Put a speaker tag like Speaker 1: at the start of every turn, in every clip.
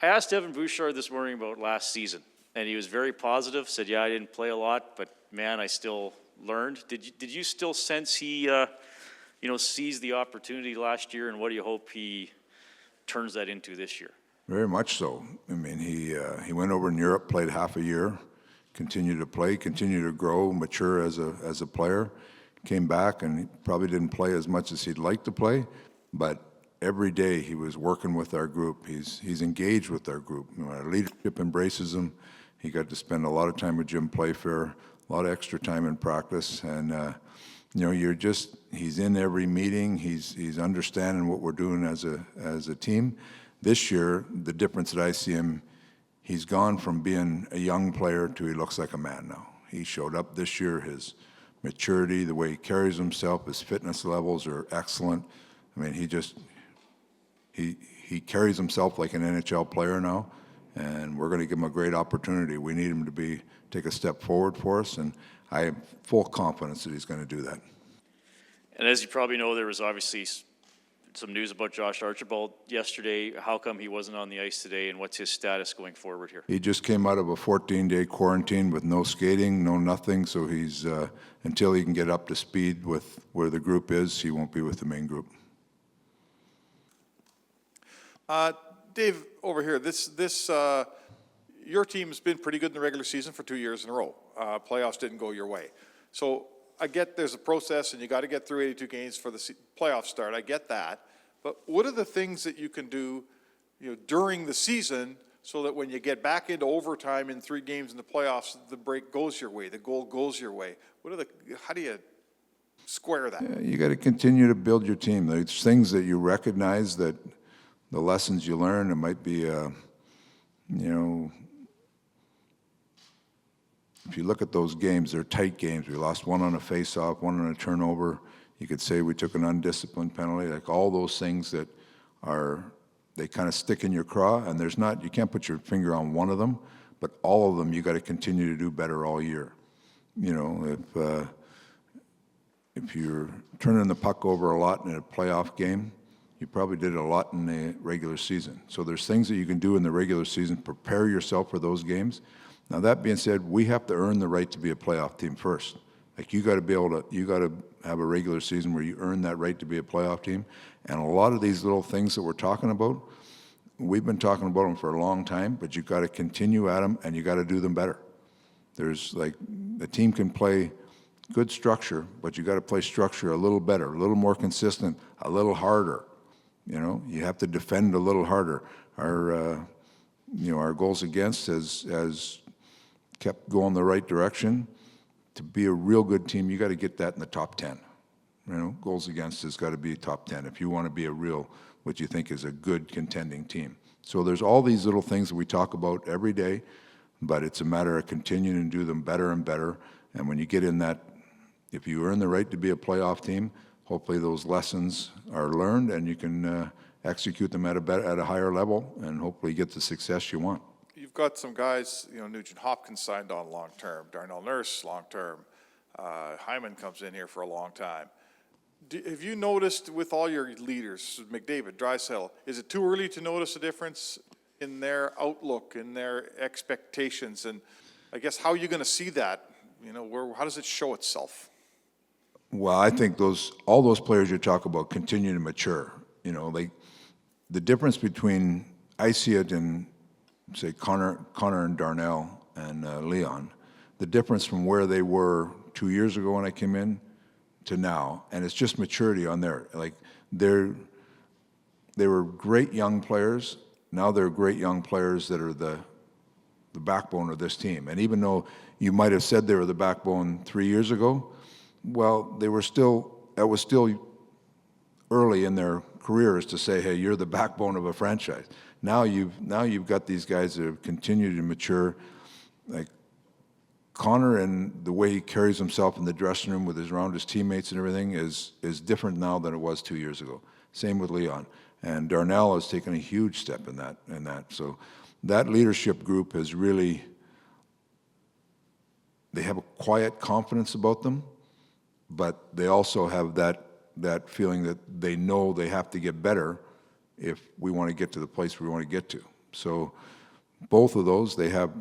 Speaker 1: I asked Evan Bouchard this morning about last season, and he was very positive, said, yeah, I didn't play a lot, but man, I still learned. Did you still sense he, seized the opportunity last year, and what do you hope he turns that into this year?
Speaker 2: Very much so. I mean, he went over in Europe, played half a year, continued to play, continued to grow, mature as a player, came back, and he probably didn't play as much as he'd like to play, but every day he was working with our group. He's engaged with our group. Our leadership embraces him. He got to spend a lot of time with Jim Playfair, a lot of extra time in practice, and he's in every meeting. He's understanding what we're doing as a team. This year, the difference that I see him, he's gone from being a young player to he looks like a man now. He showed up this year. His maturity, the way he carries himself, his fitness levels are excellent. I mean, he carries himself like an NHL player now, and we're going to give him a great opportunity. We need him to take a step forward for us, and I have full confidence that he's going to do that.
Speaker 1: And as you probably know, there was obviously some news about Josh Archibald yesterday. How come he wasn't on the ice today, and what's his status going forward here?
Speaker 2: He just came out of a 14-day quarantine with no skating, no nothing, so he's until he can get up to speed with where the group is, he won't be with the main group.
Speaker 3: Dave, over here, your team's been pretty good in the regular season for 2 years in a row. Playoffs didn't go your way. So I get there's a process and you got to get through 82 games for the playoff start. I get that. But what are the things that you can do, during the season so that when you get back into overtime in 3 games in the playoffs, the break goes your way, the goal goes your way? How do you square that?
Speaker 2: Yeah, you got to continue to build your team. There's things that you recognize, that the lessons you learn. It might be, if you look at those games, they're tight games. We lost one on a face-off, one on a turnover. You could say we took an undisciplined penalty. Like all those things that they kind of stick in your craw, and you can't put your finger on one of them, but all of them you got to continue to do better all year. If you're turning the puck over a lot in a playoff game, you probably did a lot in the regular season. So there's things that you can do in the regular season, prepare yourself for those games. Now that being said, we have to earn the right to be a playoff team first. Like you got to have a regular season where you earn that right to be a playoff team. And a lot of these little things that we're talking about, we've been talking about them for a long time, but you've got to continue at them and you got to do them better. There's the team can play good structure, but you got to play structure a little better, a little more consistent, a little harder. You have to defend a little harder. Our goals against has kept going the right direction. To be a real good team, you got to get that in the top 10. Goals against has got to be top 10 if you want to be what you think is a good contending team. So there's all these little things that we talk about every day, but it's a matter of continuing to do them better and better. And when you get in that, if you earn the right to be a playoff team, hopefully those lessons are learned and you can execute them at a higher level and hopefully get the success you want.
Speaker 3: You've got some guys, Nugent Hopkins signed on long-term, Darnell Nurse long-term, Hyman comes in here for a long time. Have you noticed with all your leaders, McDavid, Draisaitl, is it too early to notice a difference in their outlook, in their expectations? And I guess how are you going to see that? How does it show itself?
Speaker 2: Well, I think all those players you talk about continue to mature. The difference between, I see it in, say, Connor and Darnell and Leon, the difference from where they were 2 years ago when I came in to now, and it's just maturity on there. They were great young players. Now they're great young players that are the backbone of this team. And even though you might have said they were the backbone 3 years ago, well, that was still early in their careers to say, hey, you're the backbone of a franchise. Now you've got these guys that have continued to mature. Like Connor and the way he carries himself in the dressing room around his teammates and everything is different now than it was 2 years ago. Same with Leon. And Darnell has taken a huge step in that. So that leadership group has really, they have a quiet confidence about them, but they also have that feeling that they know they have to get better if we want to get to the place we want to get to. So both of those, they have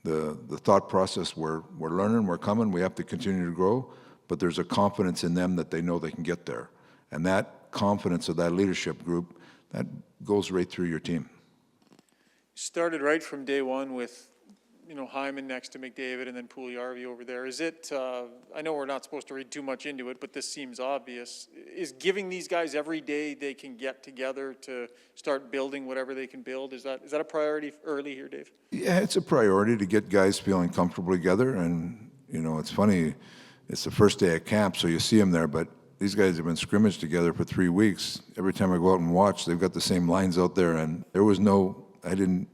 Speaker 2: the thought process, we're learning, we're coming, we have to continue to grow, but there's a confidence in them that they know they can get there. And that confidence of that leadership group, that goes right through your team.
Speaker 4: Started right from day one with, Hyman next to McDavid and then Pouliarvi over there. Is it, I know we're not supposed to read too much into it, but this seems obvious. Is giving these guys every day they can get together to start building whatever they can build, is that a priority early here, Dave?
Speaker 2: Yeah, it's a priority to get guys feeling comfortable together. And, it's funny, it's the first day of camp, so you see them there, but these guys have been scrimmaged together for 3 weeks. Every time I go out and watch, they've got the same lines out there, and there was no, I didn't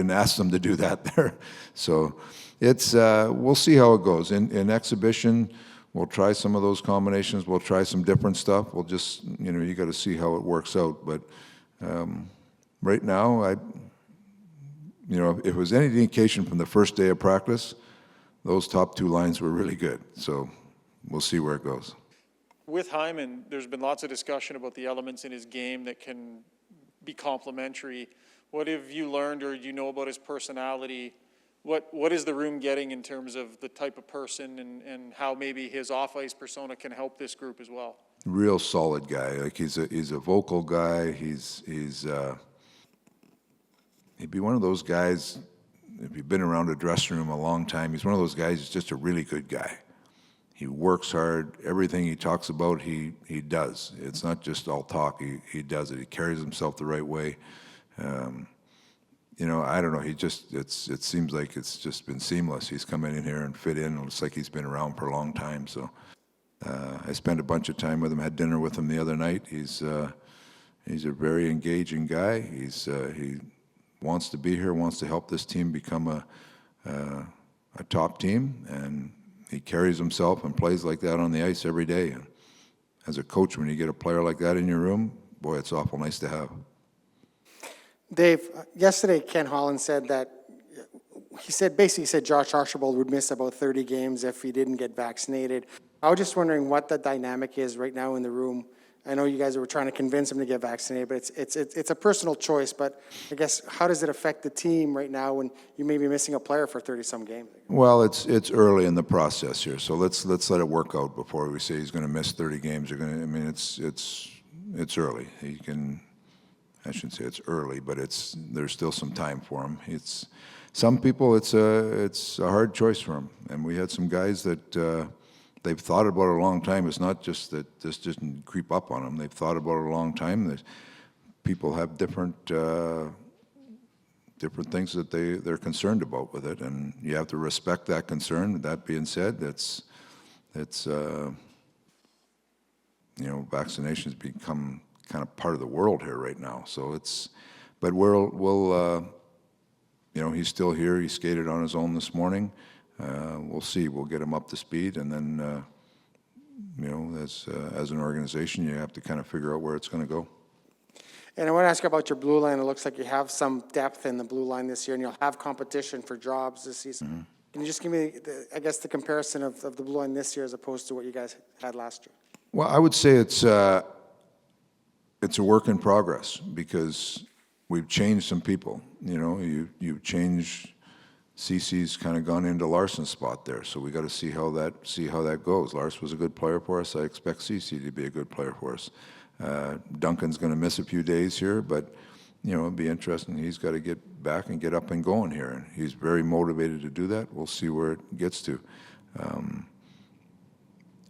Speaker 2: ask them to do that there. So it's, we'll see how it goes. In exhibition, we'll try some of those combinations. We'll try some different stuff. We'll just, you got to see how it works out. But right now, if it was any indication from the first day of practice, those top two lines were really good. So we'll see where it goes.
Speaker 4: With Hyman, there's been lots of discussion about the elements in his game that can be complementary. What have you learned or do you know about his personality? What is the room getting in terms of the type of person and how maybe his off-ice persona can help this group as well?
Speaker 2: Real solid guy. Like he's a vocal guy. He'd be one of those guys, if you've been around a dressing room a long time, he's one of those guys who's just a really good guy. He works hard. Everything he talks about, he does. It's not just all talk. He does it. He carries himself the right way. I don't know. It seems like it's just been seamless. He's come in here and fit in. It looks like he's been around for a long time. So I spent a bunch of time with him. Had dinner with him the other night. He's a very engaging guy. He wants to be here. Wants to help this team become a top team, and he carries himself and plays like that on the ice every day. And as a coach, when you get a player like that in your room, boy, it's awful nice to have.
Speaker 5: Dave, yesterday Ken Holland said that he said Josh Archibald would miss about 30 games if he didn't get vaccinated. I was just wondering what the dynamic is right now in the room. I know you guys were trying to convince him to get vaccinated, but it's a personal choice. But I guess how does it affect the team right now when you may be missing a player for 30-some games?
Speaker 2: Well, it's early in the process here, so let's let it work out before we say he's going to miss 30 games. It's early. I shouldn't say it's early, but there's still some time for him. Some people it's a hard choice for him, and we had some guys that they've thought about it a long time. It's not just that this didn't creep up on them. They've thought about it a long time. People have different things that they're concerned about with it, and you have to respect that concern. That being said, vaccinations become kind of part of the world here right now. So but he's still here. He skated on his own this morning. We'll see. We'll get him up to speed, and then, as an organization, you have to kind of figure out where it's going to go.
Speaker 5: And I want to ask about your blue line. It looks like you have some depth in the blue line this year, and you'll have competition for jobs this season. Mm-hmm. Can you just give me, the comparison of the blue line this year as opposed to what you guys had last year?
Speaker 2: Well, I would say it's a work in progress because we've changed some people. You've changed. CC's kind of gone into Larson's spot there, so we got to see how that goes. Lars was a good player for us. I expect CC to be a good player for us. Duncan's going to miss a few days here, but it'll be interesting. He's got to get back and get up and going here, and he's very motivated to do that. We'll see where it gets to.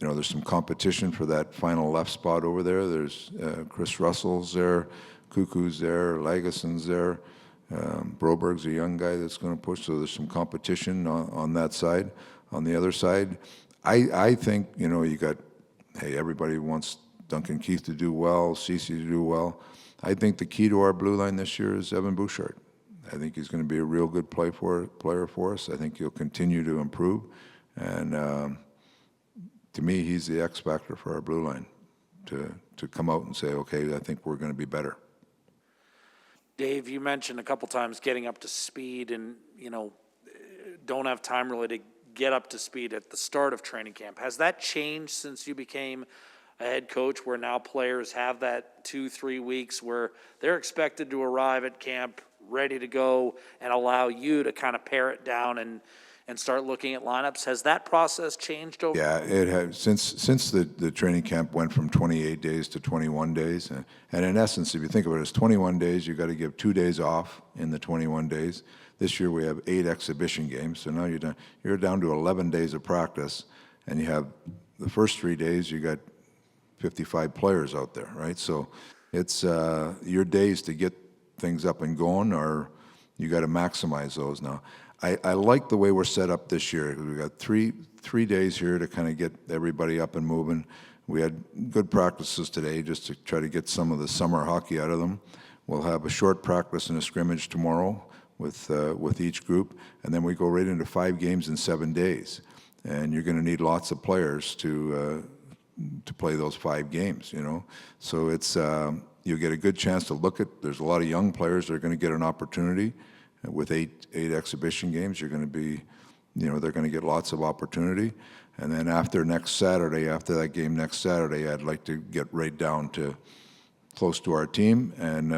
Speaker 2: There's some competition for that final left spot over there. There's Chris Russell's there, Cuckoo's there, Lageson's there. Broberg's a young guy that's going to push, so there's some competition on that side. On the other side, I think, everybody wants Duncan Keith to do well, Cece to do well. I think the key to our blue line this year is Evan Bouchard. I think he's going to be a real good player for us. I think he'll continue to improve. And to me, he's the X factor for our blue line to come out and say, okay, I think we're going to be better.
Speaker 6: Dave, you mentioned a couple times getting up to speed and, don't have time really to get up to speed at the start of training camp. Has that changed since you became a head coach where now players have that 2-3 weeks where they're expected to arrive at camp ready to go and allow you to kind of pare it down and start looking at lineups? Has that process changed over?
Speaker 2: Yeah, it has, since the training camp went from 28 days to 21 days. And in essence, if you think about it, it's 21 days, you've got to give 2 days off in the 21 days. This year we have 8 exhibition games, so now you're down to 11 days of practice, and you have the first 3 days, you got 55 players out there, right? So it's your days to get things up and going, or you got to maximize those now. I like the way we're set up this year. We got three days here to kind of get everybody up and moving. We had good practices today just to try to get some of the summer hockey out of them. We'll have a short practice and a scrimmage tomorrow with each group, and then we go right into 5 games in 7 days. And you're going to need lots of players to play those 5 games, you know. So it's you'll get a good chance to look at. There's a lot of young players that are going to get an opportunity. With eight exhibition games, you're going to be, you know, they're going to get lots of opportunity. And then after that game next Saturday, I'd like to get right down to close to our team. And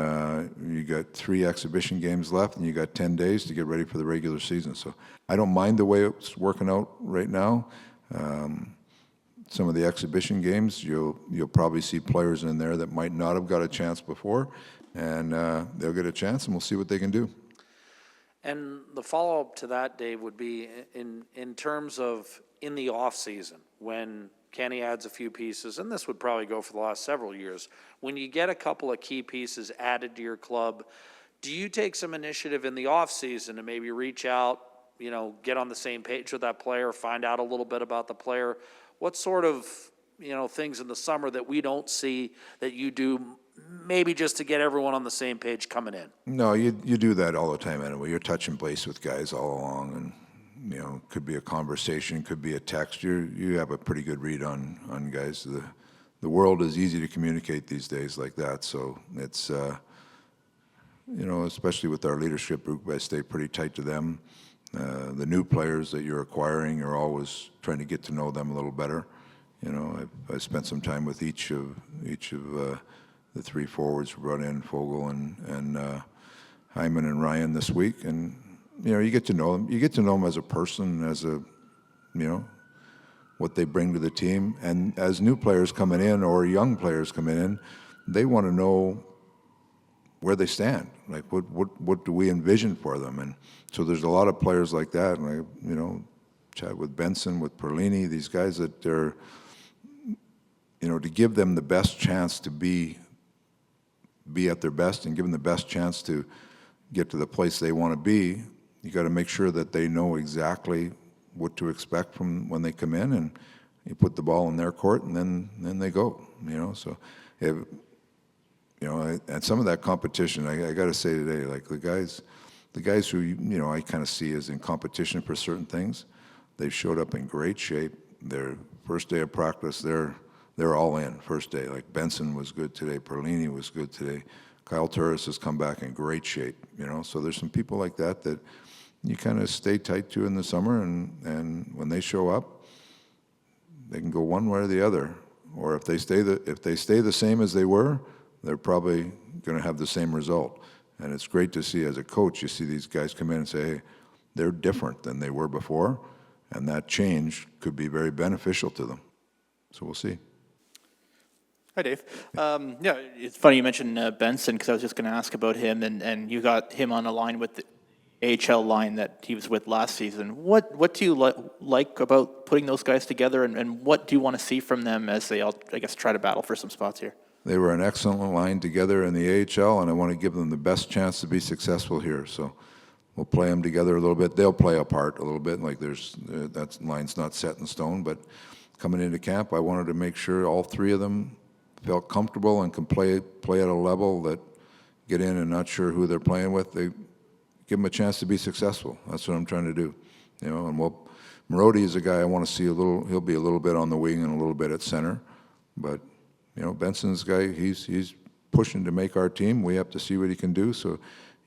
Speaker 2: you got 3 exhibition games left, and you got 10 days to get ready for the regular season. So I don't mind the way it's working out right now. Some of the exhibition games, you'll probably see players in there that might not have got a chance before, and they'll get a chance, and we'll see what they can do.
Speaker 6: And the follow-up to that, Dave, would be in terms of in the off-season, when Kenny adds a few pieces, and this would probably go for the last several years, when you get a couple of key pieces added to your club, do you take some initiative in the off-season to maybe reach out, you know, get on the same page with that player, find out a little bit about the player? What sort of, you know, things in the summer that we don't see that you do, maybe just to get everyone on the same page coming in?
Speaker 2: No, you do that all the time anyway. You're touching base with guys all along, and you know, could be a conversation, could be a text. You have a pretty good read on guys. The world is easy to communicate these days like that, so it's you know, especially with our leadership group, I stay pretty tight to them. The new players that you're acquiring, you're always trying to get to know them a little better. You know, I spent some time with each of the 3 forwards we brought in, Fogle and Hyman and Ryan this week, and you know, you get to know them. You get to know them as a person, as a, you know, what they bring to the team. And as new players coming in or young players coming in, they want to know where they stand. Like what do we envision for them? And so there's a lot of players like that. And I, you know, chat with Benson, with Perlini, these guys that they're, you know, to give them the best chance to be at their best and give them the best chance to get to the place they want to be, you got to make sure that they know exactly what to expect from when they come in, and you put the ball in their court, and then they go, you know. So, you know, and some of that competition, I got to say today, like the guys who, you know, I kind of see as in competition for certain things, they've showed up in great shape. Their first day of practice, they're all in first day. Like Benson was good today, Perlini was good today. Kyle Turris has come back in great shape, you know. So there's some people like that you kind of stay tight to in the summer, and when they show up, they can go one way or the other. Or if they stay the same as they were, they're probably going to have the same result. And it's great to see as a coach, you see these guys come in and say, hey, they're different than they were before, and that change could be very beneficial to them. So we'll see.
Speaker 7: Hi, Dave. Yeah, it's funny you mentioned Benson, because I was just going to ask about him, and you got him on a line with the AHL line that he was with last season. What do you like about putting those guys together, and what do you want to see from them as they all, I guess, try to battle for some spots here?
Speaker 2: They were an excellent line together in the AHL, and I want to give them the best chance to be successful here. So we'll play them together a little bit. They'll play apart a little bit, like that line's not set in stone, but coming into camp, I wanted to make sure all 3 of them felt comfortable and can play at a level that get in and not sure who they're playing with. They give them a chance to be successful. That's what I'm trying to do, you know. And Marody is a guy I want to see he'll be a little bit on the wing and a little bit at center, but you know, Benson's a guy, he's pushing to make our team. We have to see what he can do, so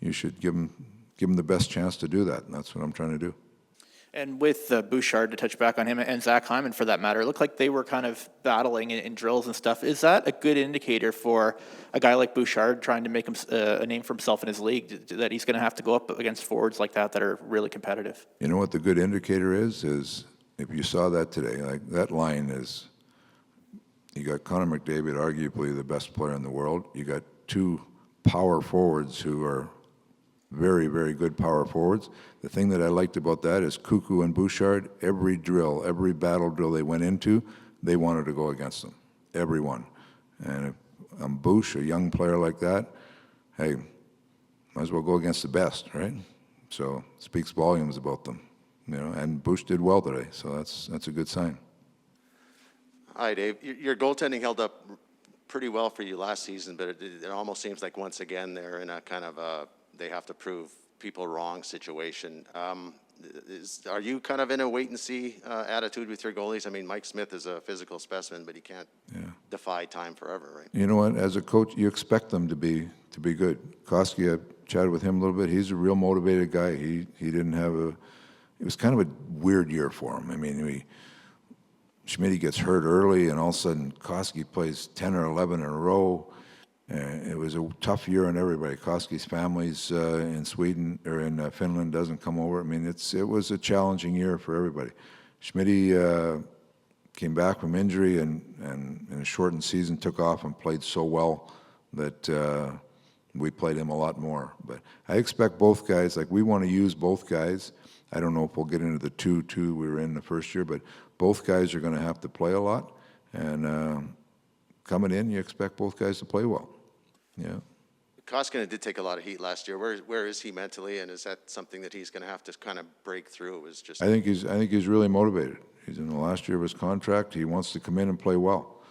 Speaker 2: you should give him the best chance to do that, and that's what I'm trying to do.
Speaker 7: And with Bouchard, to touch back on him, and Zach Hyman for that matter, it looked like they were kind of battling in drills and stuff. Is that a good indicator for a guy like Bouchard trying to make him a name for himself in his league, that he's going to have to go up against forwards like that are really competitive?
Speaker 2: You know what the good indicator is if you saw that today, like that line is, you got Connor McDavid, arguably the best player in the world. You got two power forwards who are very, very good power forwards. The thing that I liked about that is Cuckoo and Bouchard, every drill, every battle drill they went into, they wanted to go against them, every one. And if I'm Bouch, a young player like that, hey, might as well go against the best, right? So it speaks volumes about them, you know. And Bouch did well today, so that's a good sign.
Speaker 8: Hi, Dave. Your goaltending held up pretty well for you last season, but it almost seems like once again they're in a kind of a they have to prove people wrong situation. Are you kind of in a wait-and-see attitude with your goalies? I mean, Mike Smith is a physical specimen, but he can't defy time forever, right?
Speaker 2: You know what? As a coach, you expect them to be good. Koski, I chatted with him a little bit. He's a real motivated guy. He didn't have it was kind of a weird year for him. I mean, Schmidt gets hurt early, and all of a sudden Koski plays 10 or 11 in a row. It was a tough year on everybody. Koski's family's in Sweden or in Finland doesn't come over. I mean, it was a challenging year for everybody. Schmidt came back from injury and in a shortened season took off and played so well that we played him a lot more. But I expect both guys, like we want to use both guys. I don't know if we'll get into the 2-2 we were in the first year, but both guys are going to have to play a lot. And coming in, you expect both guys to play well. Yeah.
Speaker 8: Koskinen did take a lot of heat last year. Where is he mentally, and is that something that he's going to have to kind of break through? It was just.
Speaker 2: I think he's really motivated. He's in the last year of his contract. He wants to come in and play well,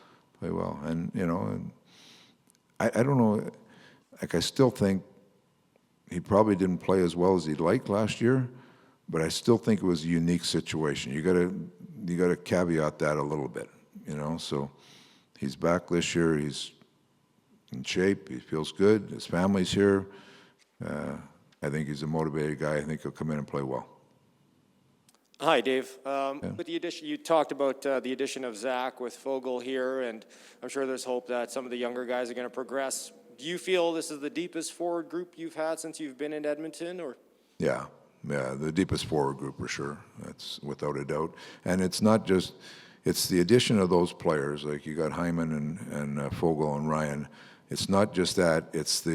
Speaker 2: and you know, and I don't know. Like I still think he probably didn't play as well as he'd like last year, but I still think it was a unique situation. You got to caveat that a little bit, you know. So he's back this year. He's in shape. He feels good. His family's here. I think he's a motivated guy. I think he'll come in and play well.
Speaker 9: Hi, Dave. With the addition, you talked about the addition of Zach with Fogle here, and I'm sure there's hope that some of the younger guys are going to progress. Do you feel this is the deepest forward group you've had since you've been in Edmonton, or? Yeah,
Speaker 2: the deepest forward group for sure. That's without a doubt. And it's not just, it's the addition of those players. Like you got Hyman and Fogle and Ryan. It's not just that. It's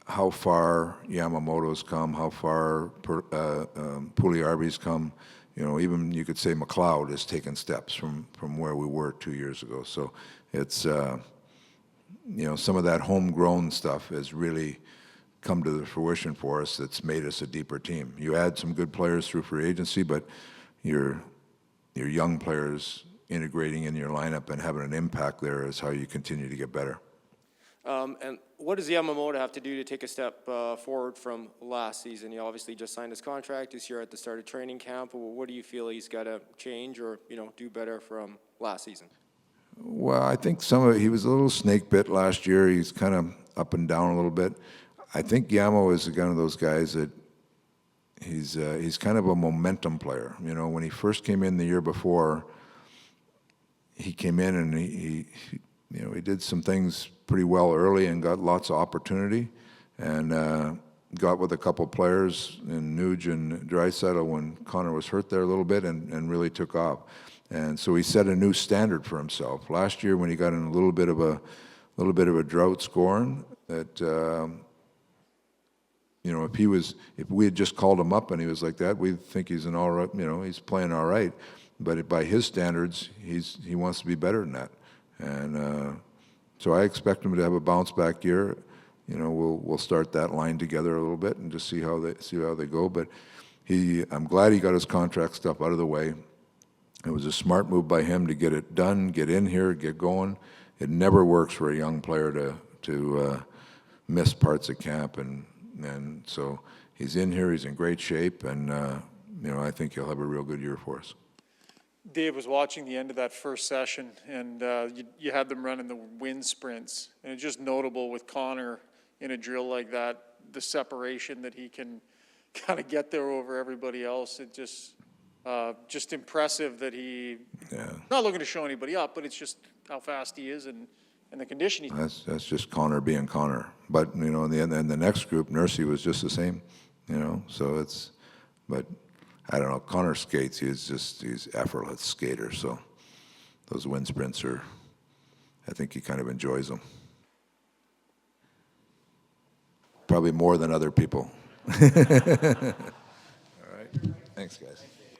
Speaker 2: how far Yamamoto's come, how far Puljujärvi's come. You know, even you could say McLeod has taken steps from where we were 2 years ago. So it's, you know, some of that homegrown stuff has really come to the fruition for us. That's made us a deeper team. You add some good players through free agency, but your young players integrating in your lineup and having an impact there is how you continue to get better.
Speaker 9: And what does Yamamoto have to do to take a step forward from last season? He obviously just signed his contract. He's here at the start of training camp. What do you feel he's got to change or, you know, do better from last season?
Speaker 2: Well, I think he was a little snake bit last year. He's kind of up and down a little bit. I think Yamo is one of those guys that he's kind of a momentum player. You know, when he first came in the year before, he came in and he did some things pretty well early and got lots of opportunity, and got with a couple of players in Nuge and Draisaitl when Connor was hurt there a little bit, and really took off. And so he set a new standard for himself. Last year when he got in a little bit of a drought scoring, that you know, if we had just called him up and he was like that, we'd think he's an all right, you know, he's playing all right. But by his standards, he wants to be better than that. And so I expect him to have a bounce back year. You know, we'll start that line together a little bit and just see how they go. But I'm glad he got his contract stuff out of the way. It was a smart move by him to get it done, get in here, get going. It never works for a young player to miss parts of camp, and so he's in here. He's in great shape, and you know, I think he'll have a real good year for us.
Speaker 4: Dave was watching the end of that first session, and you had them running the wind sprints, and it's just notable with Connor in a drill like that, the separation that he can kind of get there over everybody else. It just impressive that he, not looking to show anybody up, but it's just how fast he is and the condition he's.
Speaker 2: That's just Connor being Connor. But, you know, in the next group, Nursey was just the same, you know, so it's, but I don't know, Connor skates, he's effortless skater, so those wind sprints are, I think he kind of enjoys them. Probably more than other people. All right, thanks, guys.